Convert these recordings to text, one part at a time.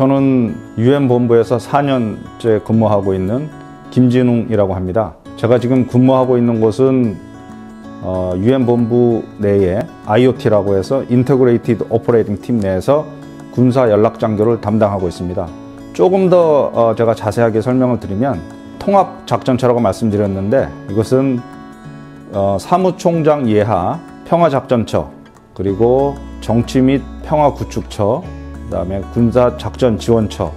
저는 UN 본부에서 4년째 근무하고 있는 김진웅이라고 합니다. 제가 지금 근무하고 있는 곳은 UN 본부 내에 IOT라고 해서 Integrated Operating Team 내에서 군사 연락 장교를 담당하고 있습니다. 조금 더 제가 자세하게 설명을 드리면 통합작전처라고 말씀드렸는데, 이것은 사무총장 예하 평화작전처, 그리고 정치 및 평화구축처, 그다음에 군사작전지원처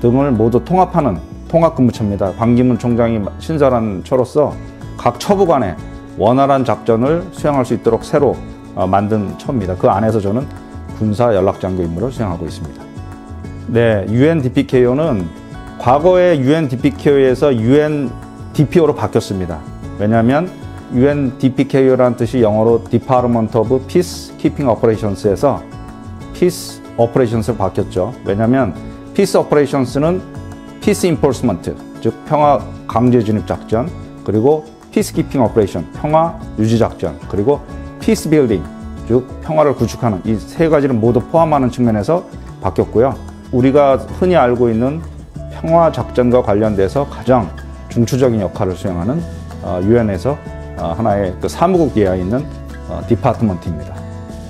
등을 모두 통합하는 통합근무처입니다. 반기문 총장이 신설한 처로서 각 처부 간에 원활한 작전을 수행할 수 있도록 새로 만든 처입니다. 그 안에서 저는 군사 연락장교 임무를 수행하고 있습니다. 네, UNDPKO는 과거의 UNDPKO에서 UNDPO로 바뀌었습니다. 왜냐하면 UNDPKO라는 뜻이 영어로 Department of Peacekeeping Operations에서 Peace Operations로 바뀌었죠. 왜냐하면 Peace Operations는 Peace Enforcement, 즉 평화 강제 진입 작전, 그리고 Peacekeeping Operation, 평화 유지 작전, 그리고 Peace Building, 즉 평화를 구축하는 이 세 가지를 모두 포함하는 측면에서 바뀌었고요. 우리가 흔히 알고 있는 평화 작전과 관련돼서 가장 중추적인 역할을 수행하는 유엔에서 하나의 그 사무국 예하에 있는 디파트먼트입니다.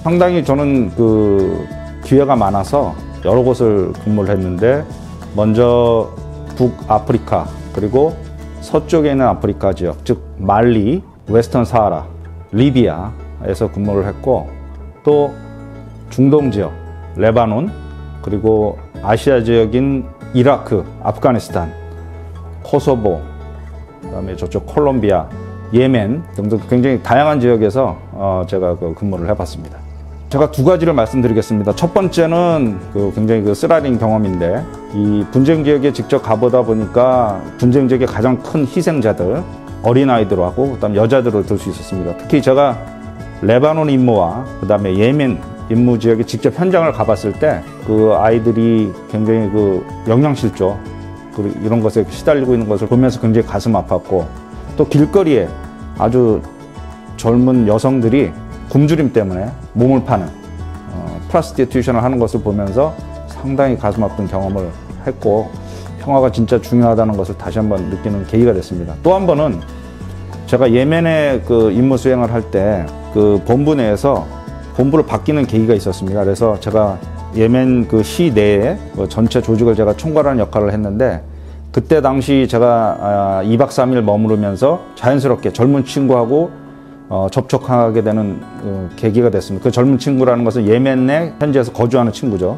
상당히 저는 그 기회가 많아서 여러 곳을 근무를 했는데, 먼저 북아프리카, 그리고 서쪽에 있는 아프리카 지역, 즉 말리, 웨스턴 사하라, 리비아에서 근무를 했고, 또 중동 지역, 레바논, 그리고 아시아 지역인 이라크, 아프가니스탄, 코소보, 그다음에 저쪽 콜롬비아, 예멘 등등 굉장히 다양한 지역에서 제가 근무를 해봤습니다. 제가 두 가지를 말씀드리겠습니다. 첫 번째는 굉장히 쓰라린 경험인데, 이 분쟁 지역에 직접 가보다 보니까 분쟁 지역의 가장 큰 희생자들, 어린아이들하고 그다음 여자들을 들 수 있었습니다. 특히 제가 레바논 임무와 그다음에 예멘 임무 지역에 직접 현장을 가봤을 때 그 아이들이 굉장히 영양실조 이런 것에 시달리고 있는 것을 보면서 굉장히 가슴 아팠고, 또 길거리에 아주 젊은 여성들이 굶주림 때문에 몸을 파는 프로스티튜션을 하는 것을 보면서 상당히 가슴 아픈 경험을 했고, 평화가 진짜 중요하다는 것을 다시 한번 느끼는 계기가 됐습니다. 또 한 번은 제가 예멘에 임무 수행을 할 때 본부 내에서 본부를 바뀌는 계기가 있었습니다. 그래서 제가 예멘 시 내에 전체 조직을 제가 총괄하는 역할을 했는데, 그때 당시 제가 2박 3일 머무르면서 자연스럽게 젊은 친구하고 접촉하게 되는 계기가 됐습니다. 그 젊은 친구라는 것은 예멘 내 현지에서 거주하는 친구죠.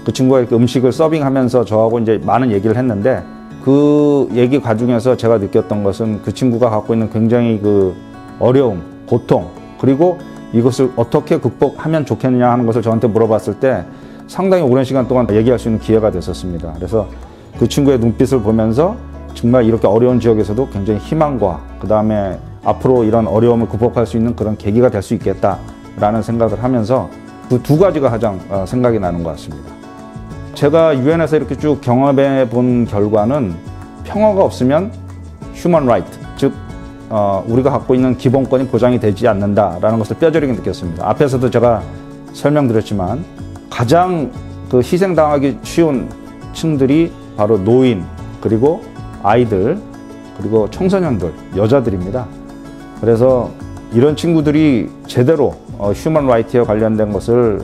그 친구가 이렇게 음식을 서빙하면서 저하고 이제 많은 얘기를 했는데, 그 얘기 과정에서 제가 느꼈던 것은 그 친구가 갖고 있는 굉장히 어려움, 고통, 그리고 이것을 어떻게 극복하면 좋겠냐 하는 것을 저한테 물어봤을 때 상당히 오랜 시간 동안 얘기할 수 있는 기회가 됐었습니다. 그래서 그 친구의 눈빛을 보면서 정말 이렇게 어려운 지역에서도 굉장히 희망과 그 다음에 앞으로 이런 어려움을 극복할 수 있는 그런 계기가 될 수 있겠다라는 생각을 하면서 그 두 가지가 가장 생각이 나는 것 같습니다. 제가 유엔에서 이렇게 쭉 경험해 본 결과는 평화가 없으면 휴먼 라이트, 즉 우리가 갖고 있는 기본권이 보장이 되지 않는다라는 것을 뼈저리게 느꼈습니다. 앞에서도 제가 설명드렸지만 가장 희생당하기 쉬운 층들이 바로 노인, 그리고 아이들, 그리고 청소년들, 여자들입니다. 그래서 이런 친구들이 제대로 휴먼 라이트에 관련된 것을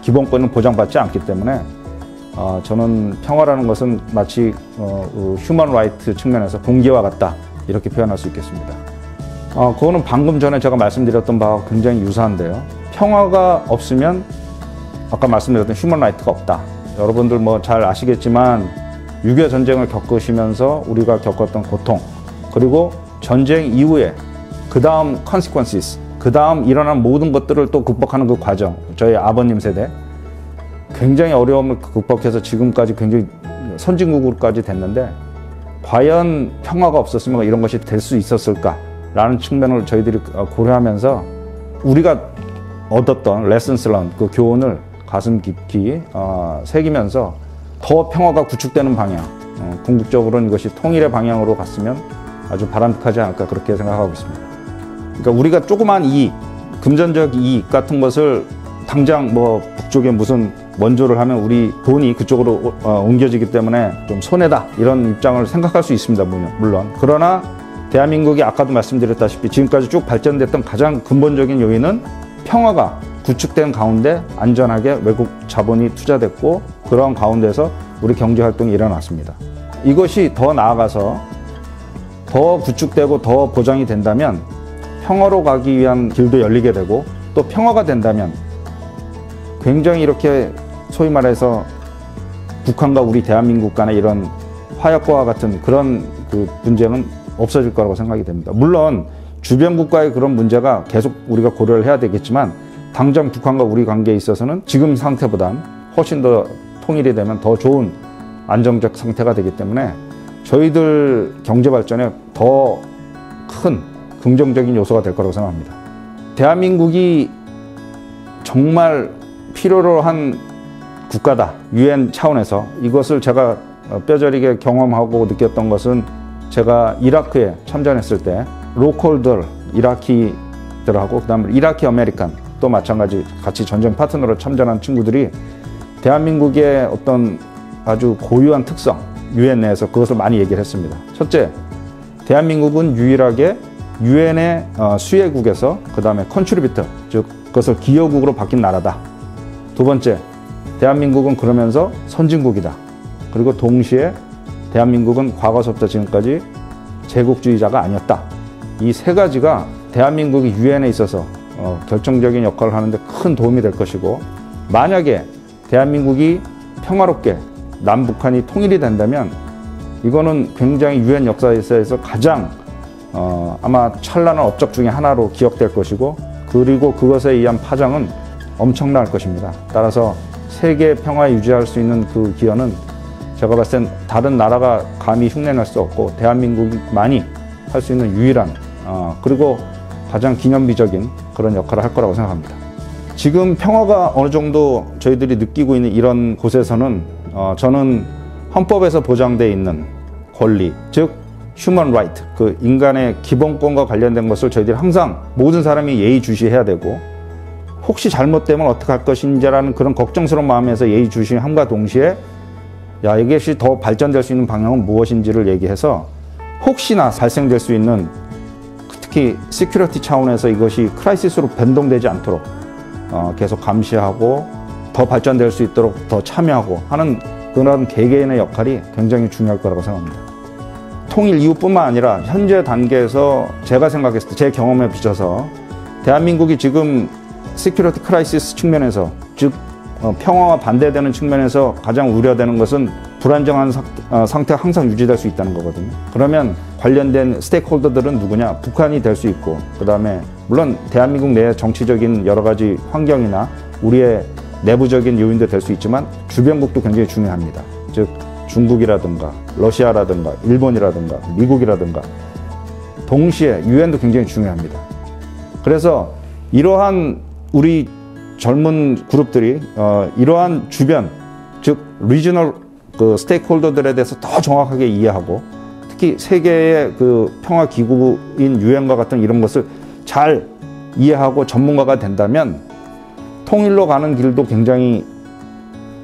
기본권은 보장받지 않기 때문에 저는 평화라는 것은 마치 휴먼 라이트 측면에서 공기와 같다, 이렇게 표현할 수 있겠습니다. 그거는 방금 전에 제가 말씀드렸던 바와 굉장히 유사한데요. 평화가 없으면 아까 말씀드렸던 휴먼 라이트가 없다. 여러분들 잘 아시겠지만 6.25 전쟁을 겪으시면서 우리가 겪었던 고통, 그리고 전쟁 이후에 그 다음 consequences, 그 다음 일어난 모든 것들을 또 극복하는 그 과정, 저희 아버님 세대 굉장히 어려움을 극복해서 지금까지 굉장히 선진국으로까지 됐는데, 과연 평화가 없었으면 이런 것이 될 수 있었을까라는 측면을 저희들이 고려하면서 우리가 얻었던 레슨스 런, 그 교훈을 가슴 깊이 새기면서 더 평화가 구축되는 방향, 궁극적으로는 이것이 통일의 방향으로 갔으면 아주 바람직하지 않을까, 그렇게 생각하고 있습니다. 그러니까 우리가 조그만 이익, 금전적 이익 같은 것을 당장 뭐 북쪽에 무슨 원조를 하면 우리 돈이 그쪽으로 옮겨지기 때문에 좀 손해다 이런 입장을 생각할 수 있습니다. 물론 그러나 대한민국이 아까도 말씀드렸다시피 지금까지 쭉 발전됐던 가장 근본적인 요인은 평화가 구축된 가운데 안전하게 외국 자본이 투자됐고 그런 가운데서 우리 경제활동이 일어났습니다. 이것이 더 나아가서 더 구축되고 더 보장이 된다면 평화로 가기 위한 길도 열리게 되고 또 평화가 된다면 굉장히 이렇게 소위 말해서 북한과 우리 대한민국 간의 이런 화약고와 같은 그런 그 분쟁은 없어질 거라고 생각이 됩니다. 물론 주변 국가의 그런 문제가 계속 우리가 고려를 해야 되겠지만 당장 북한과 우리 관계에 있어서는 지금 상태보단 훨씬 더 통일이 되면 더 좋은 안정적 상태가 되기 때문에 저희들 경제 발전에 더 큰 긍정적인 요소가 될 거라고 생각합니다. 대한민국이 정말 필요로 한 국가다. 유엔 차원에서 이것을 제가 뼈저리게 경험하고 느꼈던 것은 제가 이라크에 참전했을 때 로컬들, 이라키들하고 그다음에 이라키 아메리칸 또 마찬가지 같이 전쟁 파트너로 참전한 친구들이 대한민국의 어떤 아주 고유한 특성, 유엔 내에서 그것을 많이 얘기를 했습니다. 첫째, 대한민국은 유일하게 유엔의 수혜국에서 그 다음에 컨트리뷰터, 즉 그것을 기여국으로 바뀐 나라다. 두 번째, 대한민국은 그러면서 선진국이다. 그리고 동시에 대한민국은 과거서부터 지금까지 제국주의자가 아니었다. 이 세 가지가 대한민국이 유엔에 있어서 결정적인 역할을 하는데 큰 도움이 될 것이고 만약에 대한민국이 평화롭게 남북한이 통일이 된다면 이거는 굉장히 유엔 역사에서 가장 아마 찬란한 업적 중에 하나로 기억될 것이고 그리고 그것에 의한 파장은 엄청날 것입니다. 따라서 세계 평화에 유지할 수 있는 그 기여는 제가 봤을 땐 다른 나라가 감히 흉내낼 수 없고 대한민국만이 할 수 있는 유일한 그리고 가장 기념비적인 그런 역할을 할 거라고 생각합니다. 지금 평화가 어느 정도 저희들이 느끼고 있는 이런 곳에서는 저는 헌법에서 보장되어 있는 권리, 즉 휴먼 라이트, 그 인간의 기본권과 관련된 것을 저희들이 항상 모든 사람이 예의주시해야 되고 혹시 잘못되면 어떻게 할 것인지라는 그런 걱정스러운 마음에서 예의주시함과 동시에 야, 이것이 더 발전될 수 있는 방향은 무엇인지를 얘기해서 혹시나 발생될 수 있는 특히 시큐리티 차원에서 이것이 크라이시스로 변동되지 않도록 계속 감시하고 더 발전될 수 있도록 더 참여하고 하는 그런 개개인의 역할이 굉장히 중요할 거라고 생각합니다. 통일 이후뿐만 아니라 현재 단계에서 제가 생각했을 때 제 경험에 비춰서 대한민국이 지금 시큐리티 크라이시스 측면에서 즉 평화와 반대되는 측면에서 가장 우려되는 것은 불안정한 상태가 항상 유지될 수 있다는 거거든요. 그러면 관련된 스테이크홀더들은 누구냐? 북한이 될 수 있고 그 다음에 물론 대한민국 내 정치적인 여러 가지 환경이나 우리의 내부적인 요인도 될 수 있지만 주변국도 굉장히 중요합니다. 즉 중국이라든가 러시아라든가 일본이라든가 미국이라든가 동시에 유엔도 굉장히 중요합니다. 그래서 이러한 우리 젊은 그룹들이 이러한 주변 즉 리저널 그 스테이크홀더들에 대해서 더 정확하게 이해하고 특히 세계의 그 평화 기구인 유엔과 같은 이런 것을 잘 이해하고 전문가가 된다면 통일로 가는 길도 굉장히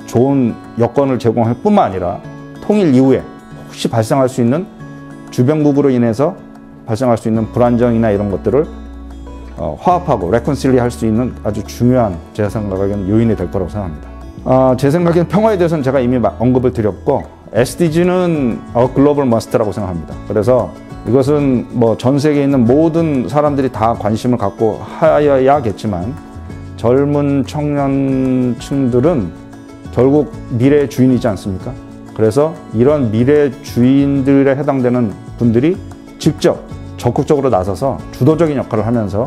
좋은 여건을 제공할 뿐만 아니라 통일 이후에 혹시 발생할 수 있는 주변국으로 인해서 발생할 수 있는 불안정이나 이런 것들을 화합하고 레콘실리 할 수 있는 아주 중요한 제 생각에는 요인이 될 거라고 생각합니다. 제 생각에는 평화에 대해서는 제가 이미 언급을 드렸고 SDG는 글로벌 머스트라고 생각합니다. 그래서 이것은 뭐 전 세계에 있는 모든 사람들이 다 관심을 갖고 하여야겠지만 젊은 청년층들은 결국 미래의 주인이지 않습니까? 그래서 이런 미래 주인들에 해당되는 분들이 직접 적극적으로 나서서 주도적인 역할을 하면서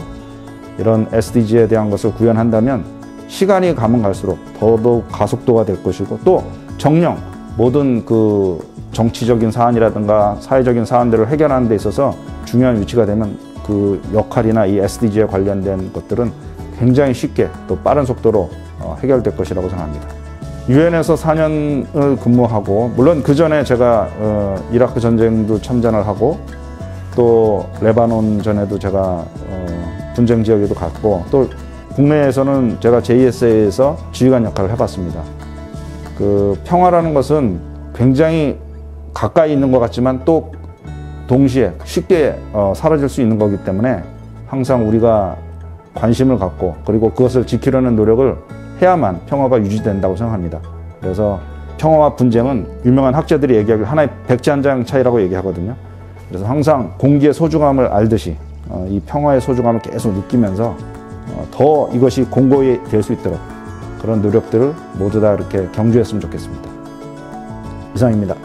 이런 SDG에 대한 것을 구현한다면 시간이 가면 갈수록 더더욱 가속도가 될 것이고 또 정녕 모든 그 정치적인 사안이라든가 사회적인 사안들을 해결하는 데 있어서 중요한 위치가 되면 그 역할이나 이 SDG에 관련된 것들은 굉장히 쉽게 또 빠른 속도로 해결될 것이라고 생각합니다. 유엔에서 4년을 근무하고 물론 그 전에 제가 이라크 전쟁도 참전을 하고 또 레바논 전에도 제가 분쟁 지역에도 갔고 또 국내에서는 제가 JSA에서 지휘관 역할을 해봤습니다. 그 평화라는 것은 굉장히 가까이 있는 것 같지만 또 동시에 쉽게 사라질 수 있는 거기 때문에 항상 우리가 관심을 갖고 그리고 그것을 지키려는 노력을 해야만 평화가 유지된다고 생각합니다. 그래서 평화와 분쟁은 유명한 학자들이 얘기하길 하나의 백지 한 장 차이라고 얘기하거든요. 그래서 항상 공기의 소중함을 알듯이 이 평화의 소중함을 계속 느끼면서 더 이것이 공고히 될 수 있도록 그런 노력들을 모두 다 이렇게 경주했으면 좋겠습니다. 이상입니다.